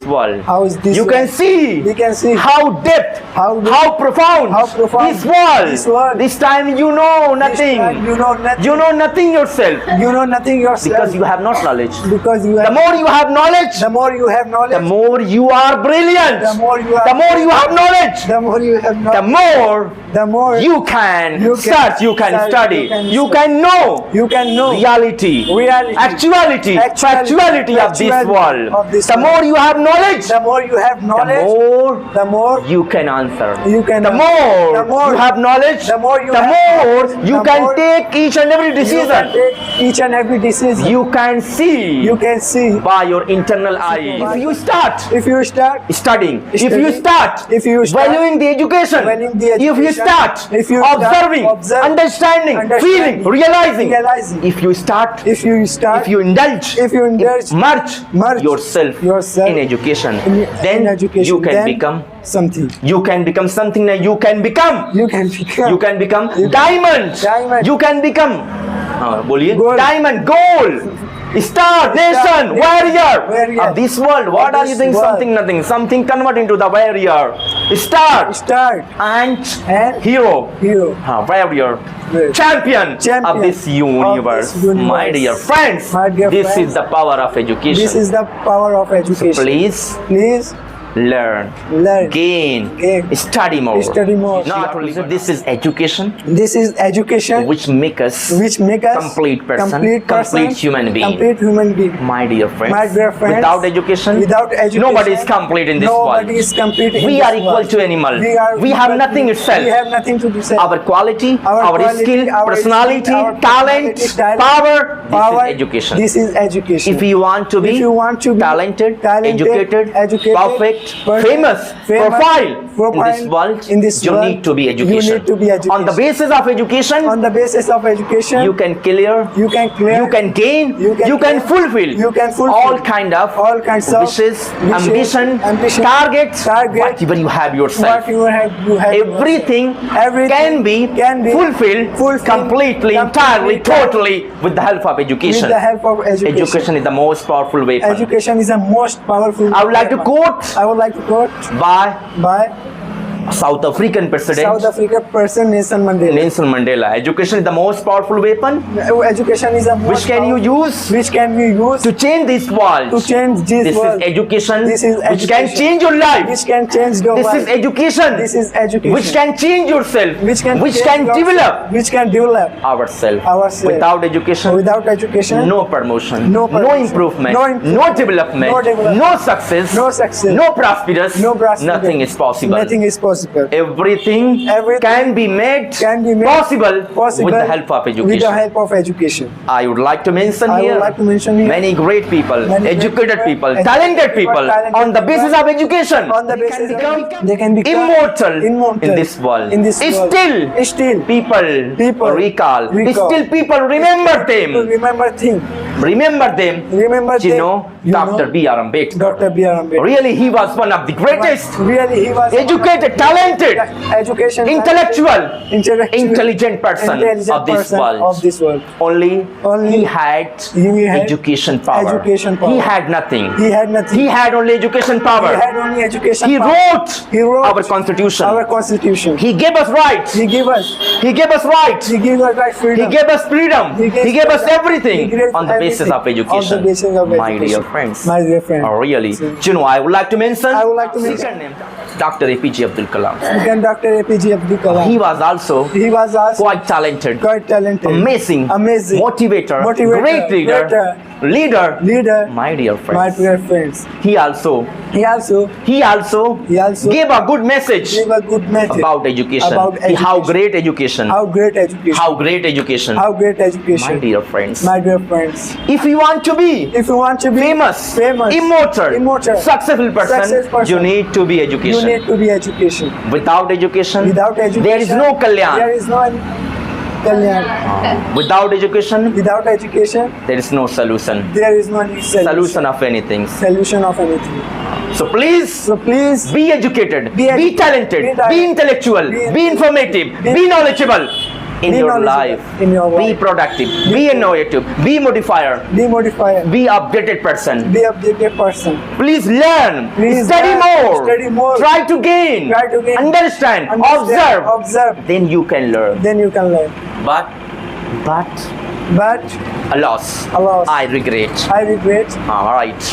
world. How is this You can world? see, We can see how depth, how profound, profound this world. this world. This time you know nothing. You know nothing. You know nothing yourself You know nothing yourself. because you have not knowledge. Because you The have, more you have knowledge, the more you have knowledge, the more you are brilliant. the more you are, The more you have knowledge, the more you have the knowledge, more the more you can You can search, you can search, study, you you can can know you can know reality, actuality, factuality of this world. of this The world. more you have knowledge, The more you have the knowledge, more the more you can answer. you can The the more more you have knowledge, the more you the have more knowledge, you the can more take each and every you can decision. take each and every decision. You can see You can see by your internal eye. If you start if you start studying, if Study, you start if you start valuing the education, valuing the if you education, start if you observing, observe, understanding, feeling, realizing, if you start, if you start, if you indulge, if you indulge, merge yourself in education, then in education, you can then become something. you can become something that you can become You can become. you can become diamond. Diamond. You can become बोलिए Gold. diamond, gold, star, nation, warrior Warrior. of this world. What Of are you this doing? world. Something, nothing. Something convert into the warrior, star, Start and and hero, hero. warrior, Yes. champion Champion of this universe. of this universe. My dear friends, My dear this friends, is the power of education. This is the power of education. Please Please learn, learn, gain, Gain. study more. Study more. Not only this is education, This is education which make us which make us complete person, complete human being. complete human being. My dear friends, My dear friends, without education, nobody is complete in this nobody world. is complete in We this are equal world. to animal. We have equal nothing to- itself. We have nothing to be said. Our quality, Our our quality, skill, our personality, skill, our talent, personality, talent, power, power, this is education. This is education. If you want to be, If you want to be talented, talented, educated, perfect, famous, profile in this world, in this you world, need to be you education. need to be education. On the basis of education, On the basis of education, you can clear, you can clear, you can gain, you can can gain, fulfill, you can fulfill all kinds of wishes, ambition, targets, whatever you have yourself. what you have Everything Everything can be fulfilled completely, entirely, totally with the help of with education. the help of education. Education is the most powerful weapon. Education is the most powerful. I would like to quote I would like to quote by by South African president South Africa person Nelson Mandela. Nelson Mandela. Education is the most powerful weapon Education is the most which can you powerful- use which can we use to change this world. to change this This world. is education This is which can education. change your life. Which can change the This world. is education This is education. which can change yourself, which can change yourself, develop which can develop ourselves. Ourselves. Without education, without education. no promotion, No promotion, improvement, no improvement, no development, no development, no success, no success, no prosperous, no prosperity. nothing is possible. Nothing is possible. Everything can be made possible with the help of With the education. help of education. I would like to mention I would here like to mention here many great people, many great educated people, educated talented people talented on the people, basis of education. On the They basis can of they can become immortal immortal in this world. In this world. Still people recall. Still people remember People them. remember things. Remember them. Remember You them. know, You Dr. know, B.R. Ambedkar. Dr. B.R. Ambedkar. Really, he was one of the greatest, Really, he was educated, talented, education, intellectual, intellectual, intelligent person intelligent of this person world. of this world. Only he had education power. Education power. He had nothing. He had nothing. He had only education power. He had only education. He power. wrote He wrote our constitution. Our constitution. He gave us rights. He gave us. He gave us rights. He gave us right He freedom. gave us freedom. He gave us freedom. everything He gave on the basis everything of education. On the basis of My education. dear friends. My dear friend. Really. So- Do you know, I would like to mention I would like to mention- second name, Dr. APJ Abdul Kalam. Again, Dr. APJ Abdul Kalam. He was also He was also quite talented, quite talented. amazing, Motivator. great leader, Leader. My dear My friends. dear friends. He also He also gave a good message gave a good message about education. About How education. great education. How great education. How great education. How great My education. dear friends. My dear friends. If you want to be If you want to be famous, famous, immortal, successful person, successful person, you need to be you education. need to be education. Without education, Without education, there is no kalyan. There is no kalyan. Without education, Without education, there is no solution. there is no Solution of anything. Solution of anything. So please So please be educated, Be be talented, be be intellectual, be- be informative, be- be knowledgeable. in Be your knowledgeable life. in your Be life. productive. Be innovative. Be modifier. Be modifier. Be updated person. Be updated person. Please learn. Please Study learn. more. Study more. Try to gain. Try to gain. Understand. Understand. Observe. Observe. Then you can learn. Then you can learn. But But a loss. Alas, I regret. I regret All right.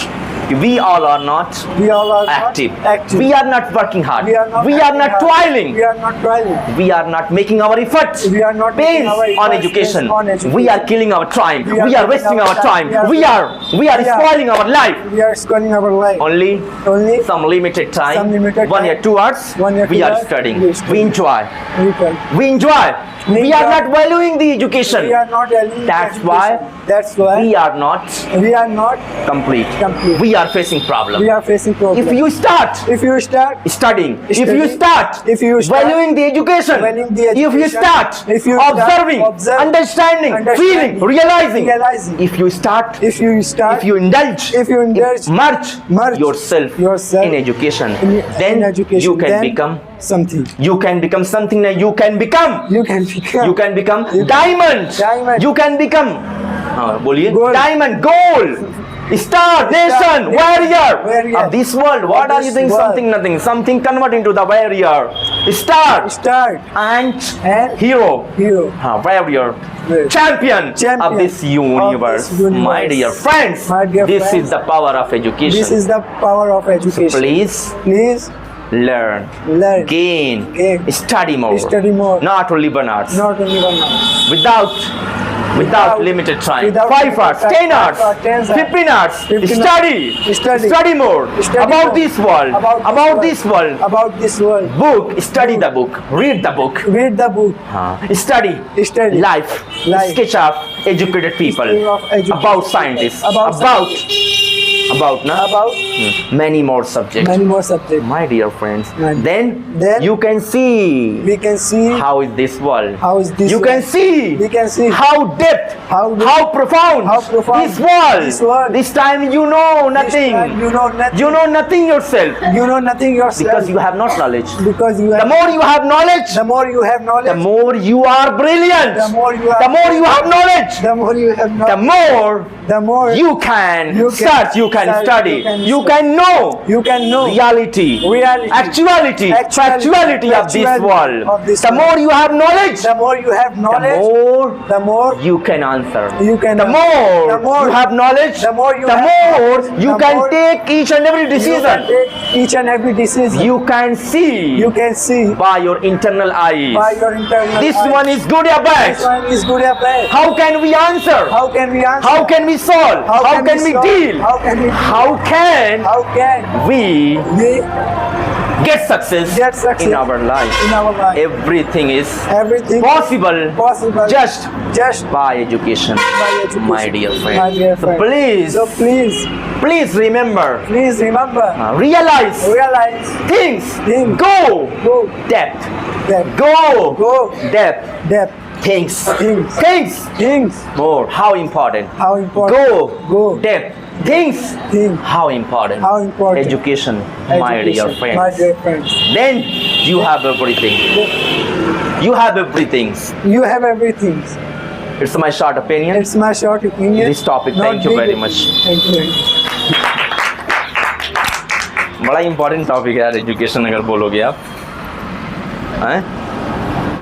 We all are not we all are not active. active. We are not working hard. We are not We are acting not hard. toiling. We are not toiling. We are not making our efforts. We are not Pains making our on efforts, education. pains on education. We are killing our time. We are We are killing wasting our our time. time. We are We are- spoiling our life. We are scoring our life. Only Only some limited time. Some limited 1 year, time. 2 hours. 1 year, We 2 are hours. studying. We study. We enjoy. we can. We enjoy. We We are enjoy. not valuing the education. We are not valuing That's education. why That's why We are not we are not complete. complete. We are facing problem. We are facing problems. If you start if you start studying, if you Studying, start if you start valuing the education, valuing the if you education, start if you start observing, observe, understanding, feeling, realizing, realizing, if you start, if you start if you indulge, if you indulge, merge yourself yourself in education, in then education, you can then become something. you can become something that you can become. You can become. You can become You can- diamond. Diamond. You can become बोलिए Gold. diamond, gold, star, nation, warrior Warrior. of this world. What Of are you this doing? world. Something, nothing. Something convert into the warrior, star, Start and and hero. hero. Warrior, Yes. champion Champion of this universe. of this universe. My dear friends, My dear this friends. is the power of education. This is the power of education. Please Please learn, learn. gain, Gain. study more. Study more. Not only 1 hour. Not only 1 hour. Without limited time. without 5 hours, limited 10 time, hours, 10 hours, 15 hours. 15 Study. Study. More. Study about more. this world. About this world. About this world. Book. Study the book. Read the book. Read the book. Study. Study. Life. Life. Sketch of educated people. History of education. About scientists. About About many more subjects. many more subjects. My dear friends. And Then then you can see we can see how is this world. how is this You world. can see We can see how depth, how profound, how profound this world. this world. This time you know This nothing. time you know nothing. You know nothing yourself You know nothing yourself. because you have not knowledge. Because you The have more you have knowledge, the more you have knowledge, the more you are brilliant. the more you have The more you have knowledge, the more you have the knowledge, more the more you can You can search, you can search, study, you you can know you can know reality, actuality of this actuality world. of this The world. more you have knowledge, the more you have the knowledge, more the more you can answer. you can The more you have knowledge, the more you the have more knowledge, you the can more take each and every you can decision. take each and every decision. You can see You can see by your internal eyes. by your internal This eyes. one is good or This bad. one is good or bad. How can we answer? How can we answer? How can we solve? How can we solve? deal? How can we deal? How can How can we we get success get success in our life? in our life? Everything is Everything possible possible just just by education. by education. My dear friend. My dear So friend. please, So please remember, please remember, realize realize, things. Think. Go go, depth. that Go depth. depth, Things. Things. things, More. How important. how important. Go Go. depth. Things. Think. How important. How important. Education, my dear Education, friends. my dear friends. Then you have everything. You have everything. You have everything. It's my short opinion. It's my short opinion. This topic, Not thank you big very opinion. much. Thank you very much. बड़ा important topic है यार education अगर बोलोगे आप हैं